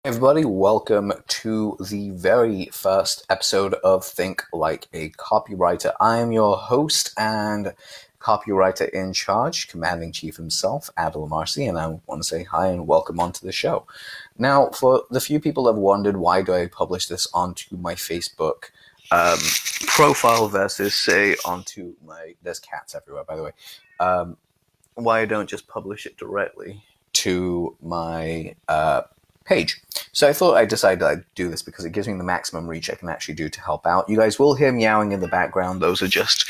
Everybody, welcome to the very first episode of Think Like a Copywriter. I am your host and copywriter in charge, commanding chief himself, Adil Amarsi, and I want to say hi and welcome onto the show. Now, for the few people that have wondered why do I publish this onto my Facebook profile versus, say, onto my... There's cats everywhere, by the way. Why I don't just publish it directly to my page. So I decided I'd do this because it gives me the maximum reach I can actually do to help out. You guys will hear meowing in the background. Those are just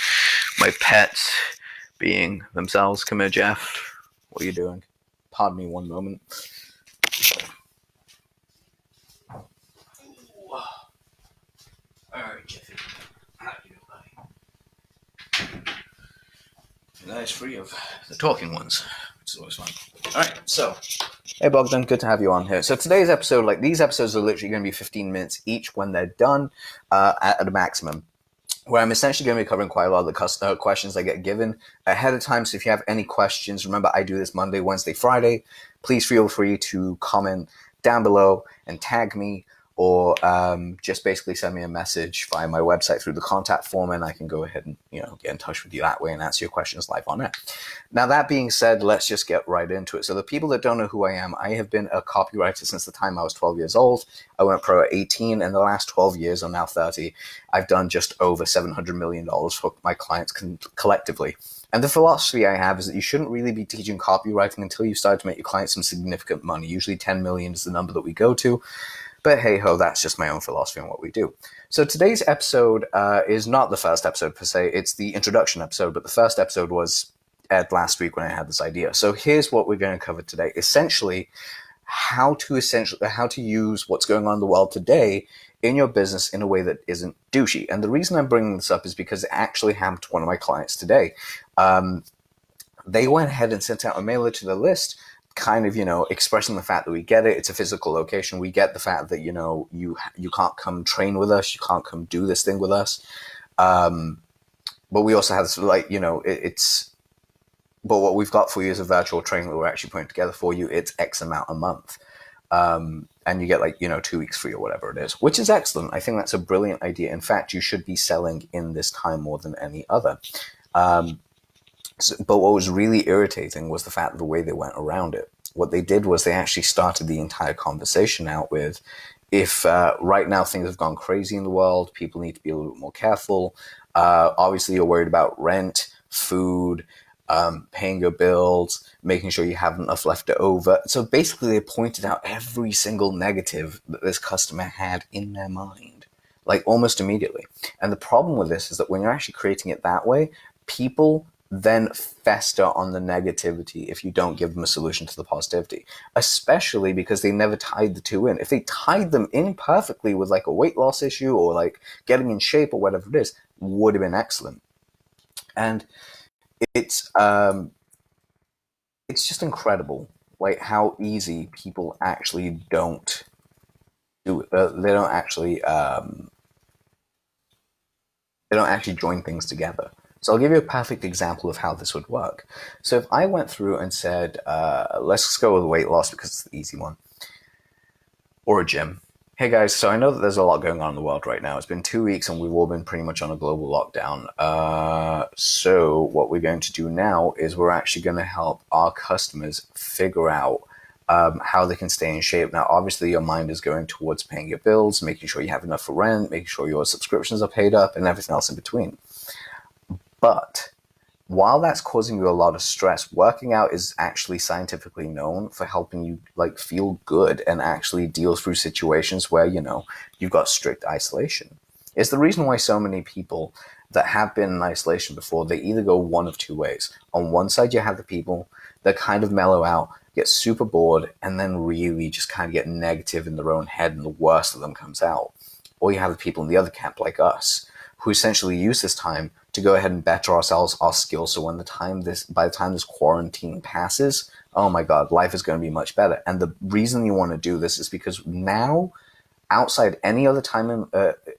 my pets being themselves. Come here, Jeff. What are you doing? Pardon me one moment. Alright, Jeffy. How do you doing, buddy? Nice, free of the talking ones, which is always fun. Alright, so... Hey Bogdan, good to have you on here. So today's episode, these episodes are literally going to be 15 minutes each when they're done at a maximum, where I'm essentially going to be covering quite a lot of the questions I get given ahead of time. So if you have any questions, remember I do this Monday, Wednesday, Friday. Please feel free to comment down below and tag me, or just basically send me a message via my website through the contact form, and I can go ahead and get in touch with you that way and answer your questions live on air. Now, that being said, let's just get right into it. So the people that don't know who I am, I have been a copywriter since the time I was 12 years old. I went pro at 18, and the last 12 years, I'm now 30. I've done just over $700 million for my clients collectively. And the philosophy I have is that you shouldn't really be teaching copywriting until you start to make your clients some significant money. Usually 10 million is the number that we go to. But hey ho, that's just my own philosophy on what we do. So today's episode is not the first episode per se, it's the introduction episode, but the first episode was aired last week when I had this idea. So here's what we're going to cover today. Essentially, how to use what's going on in the world today in your business in a way that isn't douchey. And the reason I'm bringing this up is because it actually happened to one of my clients today. They went ahead and sent out a mailer to the list, kind of, expressing the fact that we get it. It's a physical location. We get the fact that, you can't come train with us. You can't come do this thing with us. But we also have this, but what we've got for you is a virtual training that we're actually putting together for you. It's X amount a month. And you get 2 weeks free or whatever it is, which is excellent. I think that's a brilliant idea. In fact, you should be selling in this time more than any other. But what was really irritating was the fact of the way they went around it. What they did was they actually started the entire conversation out with, if right now things have gone crazy in the world, people need to be a little bit more careful. Obviously, you're worried about rent, food, paying your bills, making sure you have enough left over. So basically, they pointed out every single negative that this customer had in their mind, almost immediately. And the problem with this is that when you're actually creating it that way, people then fester on the negativity if you don't give them a solution to the positivity, especially because they never tied the two in. If they tied them in perfectly with a weight loss issue or getting in shape or whatever it is, would have been excellent. And it's just incredible how easy people actually don't do it. They don't actually join things together. So I'll give you a perfect example of how this would work. So if I went through and said, let's go with weight loss because it's the easy one, or a gym. Hey guys, so I know that there's a lot going on in the world right now. It's been 2 weeks and we've all been pretty much on a global lockdown. So what we're going to do now is we're actually going to help our customers figure out how they can stay in shape. Now, obviously, your mind is going towards paying your bills, making sure you have enough for rent, making sure your subscriptions are paid up, and everything else in between. But while that's causing you a lot of stress, working out is actually scientifically known for helping you feel good and actually deal through situations where, you've got strict isolation. It's the reason why so many people that have been in isolation before, they either go one of two ways. On one side, you have the people that kind of mellow out, get super bored, and then really just kind of get negative in their own head and the worst of them comes out. Or you have the people in the other camp like us, who essentially use this time to go ahead and better ourselves, our skills. So by the time this quarantine passes, oh my God, life is going to be much better. And the reason you want to do this is because now, outside any other time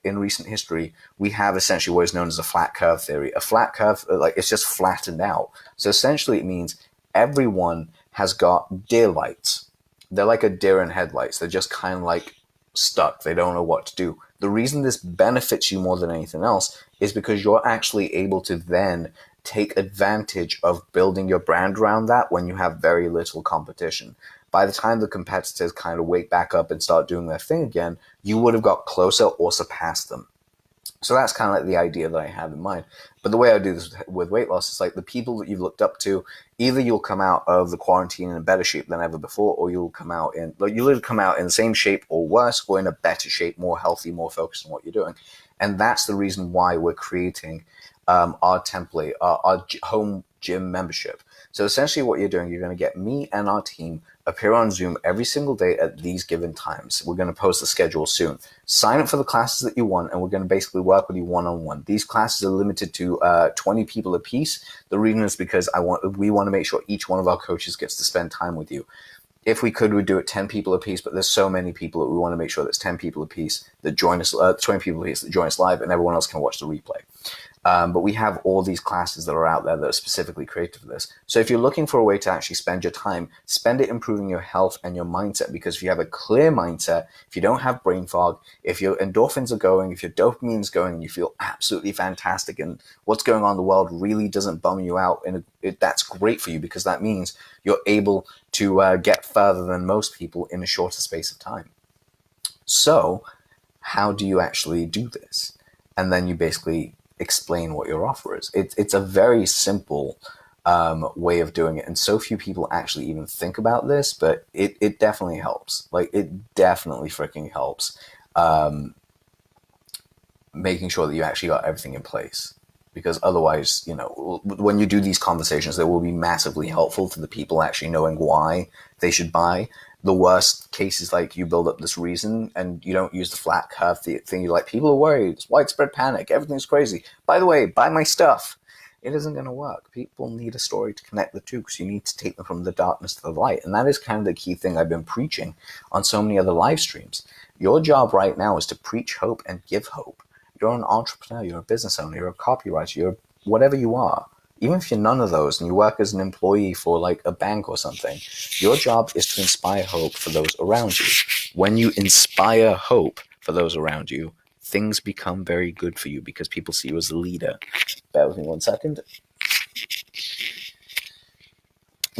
in recent history, we have essentially what is known as a flat curve theory. A flat curve, it's just flattened out. So essentially it means everyone has got deer lights. they're like a deer in headlights. They're just kind of like stuck. They don't know what to do. The reason this benefits you more than anything else is because you're actually able to then take advantage of building your brand around that when you have very little competition. By the time the competitors kind of wake back up and start doing their thing again, you would have got closer or surpassed them. So that's kind of like the idea that I have in mind. But the way I do this with weight loss is like the people that you've looked up to, either you'll come out of the quarantine in a better shape than ever before, or you'll come out in the same shape or worse, or in a better shape, more healthy, more focused on what you're doing. And that's the reason why we're creating our template, our home gym membership. So essentially what you're doing, you're going to get me and our team appear on Zoom every single day at these given times. We're going to post the schedule soon. Sign up for the classes that you want, and we're going to basically work with you one-on-one. These classes are limited to 20 people a piece. The reason is because we want to make sure each one of our coaches gets to spend time with you. If we could, we'd do it 10 people a piece, but there's so many people that we want to make sure there's 10 people a piece that join us, 20 people a piece that join us live, and everyone else can watch the replay. But we have all these classes that are out there that are specifically created for this. So if you're looking for a way to actually spend your time, spend it improving your health and your mindset, because if you have a clear mindset, if you don't have brain fog, if your endorphins are going, if your dopamine is going, and you feel absolutely fantastic, and what's going on in the world really doesn't bum you out, and that's great for you, because that means you're able to get further than most people in a shorter space of time. So how do you actually do this? And then you basically explain what your offer is. It's a very simple way of doing it, and so few people actually even think about this, but it definitely helps. Like, it definitely freaking helps making sure that you actually got everything in place, because otherwise, when you do these conversations, they will be massively helpful to the people actually knowing why they should buy. The worst case is like you build up this reason and you don't use the flat curve thing. You're like, people are worried, it's widespread panic, everything's crazy. By the way, buy my stuff. It isn't going to work. People need a story to connect the two, because you need to take them from the darkness to the light. And that is kind of the key thing I've been preaching on so many other live streams. Your job right now is to preach hope and give hope. You're an entrepreneur, you're a business owner, you're a copywriter, you're whatever you are. Even if you're none of those and you work as an employee for like a bank or something, your job is to inspire hope for those around you. When you inspire hope for those around you, things become very good for you, because people see you as a leader. Bear with me 1 second.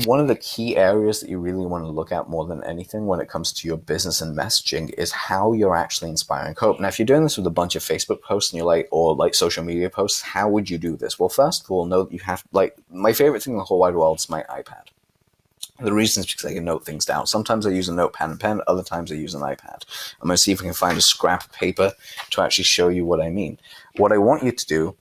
One of the key areas that you really want to look at more than anything when it comes to your business and messaging is how you're actually inspiring hope. Now, if you're doing this with a bunch of Facebook posts and you're like, or like social media posts, how would you do this? Well, first of all, know that you have, like, my favorite thing in the whole wide world is my iPad. The reason is because I can note things down. Sometimes I use a notepad and pen, other times I use an iPad. I'm going to see if I can find a scrap of paper to actually show you what I mean. What I want you to do,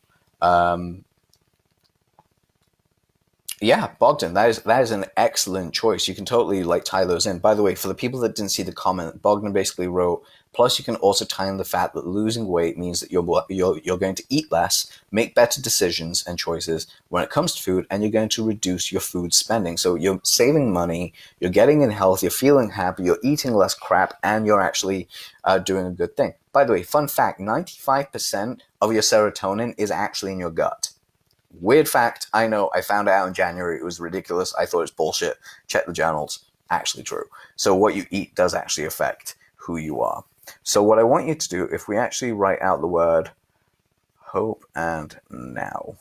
yeah, Bogdan, that is an excellent choice. You can totally like tie those in. By the way, for the people that didn't see the comment, Bogdan basically wrote, plus you can also tie in the fact that losing weight means that you're going to eat less, make better decisions and choices when it comes to food, and you're going to reduce your food spending. So you're saving money, you're getting in health, you're feeling happy, you're eating less crap, and you're actually doing a good thing. By the way, fun fact, 95% of your serotonin is actually in your gut. Weird fact, I know, I found it out in January. It was ridiculous. I thought it was bullshit. Check the journals. Actually true. So what you eat does actually affect who you are. So what I want you to do, if we actually write out the word hope and now.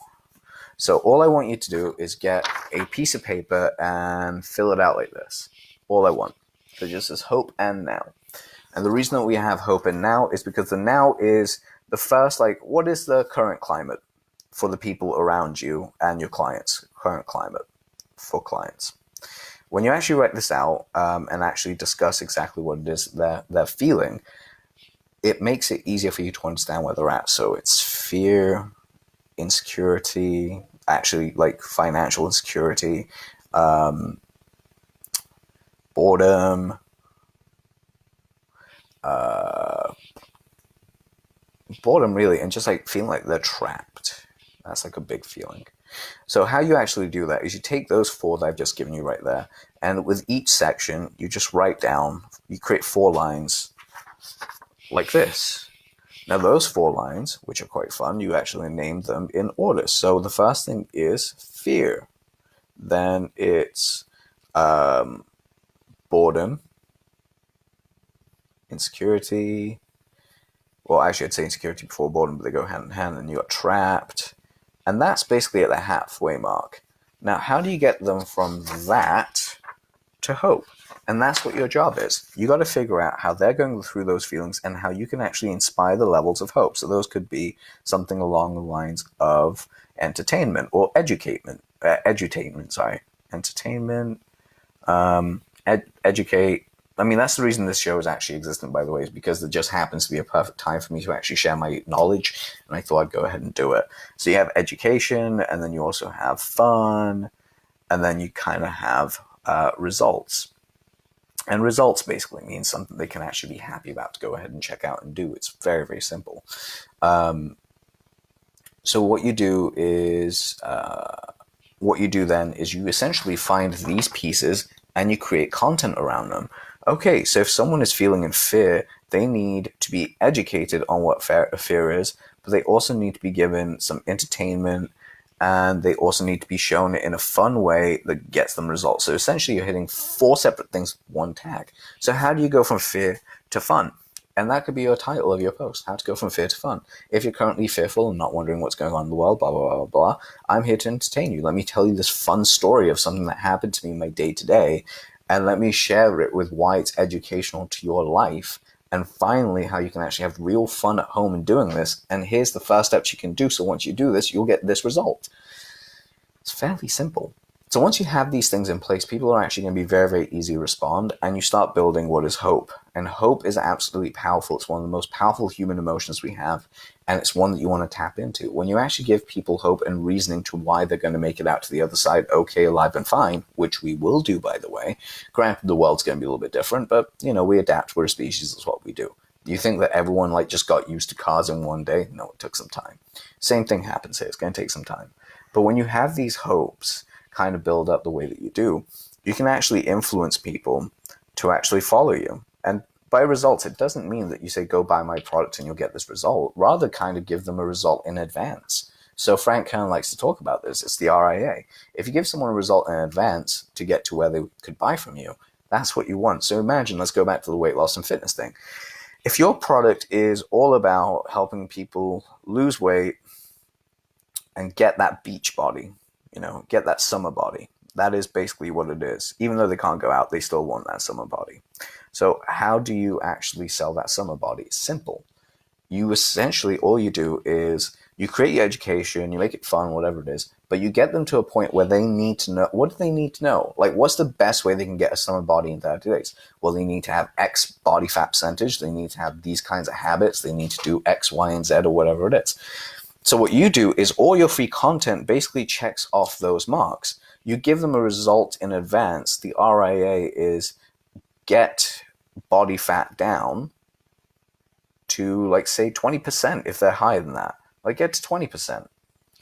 So all I want you to do is get a piece of paper and fill it out like this. All I want. So it just says hope and now. And the reason that we have hope and now is because the now is the first, like, what is the current climate for the people around you and your clients? Current climate for clients. When you actually write this out and actually discuss exactly what it is they're feeling, it makes it easier for you to understand where they're at. So it's fear, insecurity, actually like financial insecurity, boredom, boredom really, and just like feeling like they're trapped. That's like a big feeling. So how you actually do that is you take those 4 that I've just given you right there, and with each section, you just write down, you create 4 lines like this. Now those 4 lines, which are quite fun, you actually name them in order. So the first thing is fear. Then it's boredom. insecurity. Well, actually, I'd say insecurity before boredom, but they go hand in hand, and you got trapped. And that's basically at the halfway mark. Now, how do you get them from that to hope? And that's what your job is. You got to figure out how they're going through those feelings and how you can actually inspire the levels of hope. So those could be something along the lines of entertainment or entertainment, educate. I mean, that's the reason this show is actually existent, by the way, is because it just happens to be a perfect time for me to actually share my knowledge, and I thought I'd go ahead and do it. So you have education, and then you also have fun, and then you kind of have results. And results basically means something they can actually be happy about to go ahead and check out and do. It's very, very simple. So what you do then is you essentially find these pieces and you create content around them. Okay, so if someone is feeling in fear, they need to be educated on what fear is, but they also need to be given some entertainment, and they also need to be shown it in a fun way that gets them results. So essentially you're hitting 4 separate things with one tag. So how do you go from fear to fun? And that could be your title of your post, how to go from fear to fun. If you're currently fearful and not wondering what's going on in the world, blah, blah, blah, blah, I'm here to entertain you. Let me tell you this fun story of something that happened to me in my day-to-day, and let me share it with why it's educational to your life, and finally how you can actually have real fun at home in doing this. And here's the first steps you can do. So once you do this, you'll get this result. It's fairly simple. So once you have these things in place, people are actually going to be very, very easy to respond, and you start building what is hope. And hope is absolutely powerful. It's one of the most powerful human emotions we have, and it's one that you want to tap into. When you actually give people hope and reasoning to why they're going to make it out to the other side okay, alive, and fine, which we will do, by the way. Granted, the world's going to be a little bit different, but, we adapt. We're a species. That's what we do. You think that everyone just got used to cars in one day? No, it took some time. Same thing happens here. It's going to take some time. But when you have these hopes kind of build up the way that you do, you can actually influence people to actually follow you. And by results, it doesn't mean that you say, go buy my product and you'll get this result. Rather, kind of give them a result in advance. So Frank kind of likes to talk about this. It's the RIA. If you give someone a result in advance to get to where they could buy from you, that's what you want. So imagine, let's go back to the weight loss and fitness thing. If your product is all about helping people lose weight and get that beach body, get that summer body. That is basically what it is. Even though they can't go out, they still want that summer body. So how do you actually sell that summer body? It's simple. You essentially, all you do is you create your education, you make it fun, whatever it is, but you get them to a point where they need to know. What do they need to know? What's the best way they can get a summer body in 30 days? Well, they need to have X body fat percentage. They need to have these kinds of habits. They need to do X, Y, and Z, or whatever it is. So what you do is all your free content basically checks off those marks. You give them a result in advance. The RIA is get body fat down to say 20% if they're higher than that. Get to 20%,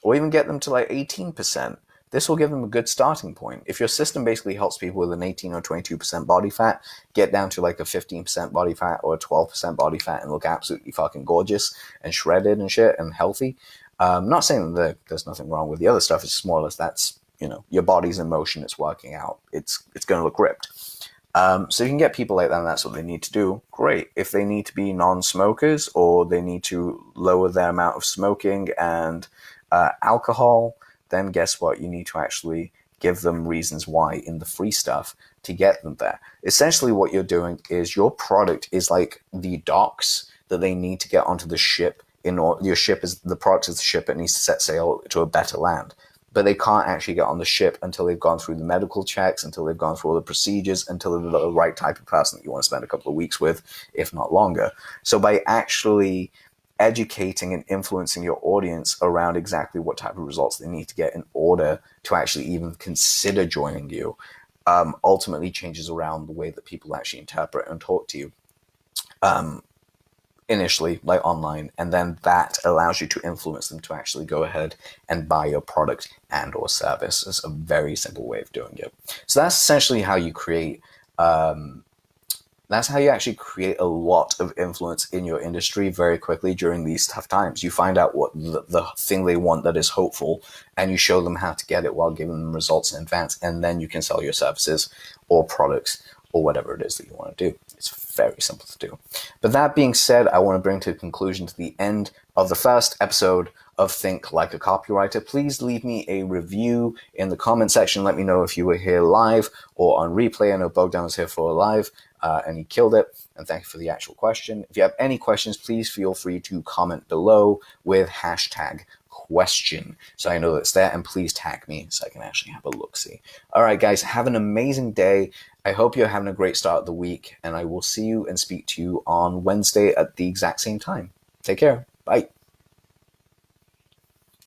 or even get them to 18%. This will give them a good starting point. If your system basically helps people with an 18 or 22% body fat get down to a 15% body fat or a 12% body fat and look absolutely fucking gorgeous and shredded and shit and healthy. I'm not saying that there's nothing wrong with the other stuff. It's just more or less that's, your body's in motion. It's working out. It's going to look ripped. So you can get people like that, and that's what they need to do. Great. If they need to be non-smokers, or they need to lower their amount of smoking and alcohol, then guess what? You need to actually give them reasons why in the free stuff to get them there. Essentially what you're doing is your product is like the docks that they need to get onto the ship. The product is the ship. It needs to set sail to a better land. But they can't actually get on the ship until they've gone through the medical checks, until they've gone through all the procedures, until they're the right type of person that you want to spend a couple of weeks with, if not longer. So by actually educating and influencing your audience around exactly what type of results they need to get in order to actually even consider joining you, ultimately changes around the way that people actually interpret and talk to you. Initially, online, and then that allows you to influence them to actually go ahead and buy your product and or service. It's a very simple way of doing it. So that's essentially how you create that's how you actually create a lot of influence in your industry very quickly during these tough times. You find out what the thing they want that is hopeful, and you show them how to get it while giving them results in advance, and then you can sell your services or products or whatever it is that you want to do. It's very simple to do. But that being said, I want to bring to a conclusion to the end of the first episode of Think Like a Copywriter. Please leave me a review in the comment section. Let me know if you were here live or on replay. I know Bogdan was here for live and he killed it. And thank you for the actual question. If you have any questions, please feel free to comment below with hashtag question so I know that's there, and please tag me so I can actually have a look-see. All right, guys, have an amazing day. I hope you're having a great start of the week, and I will see you and speak to you on Wednesday at the exact same time. Take care. Bye.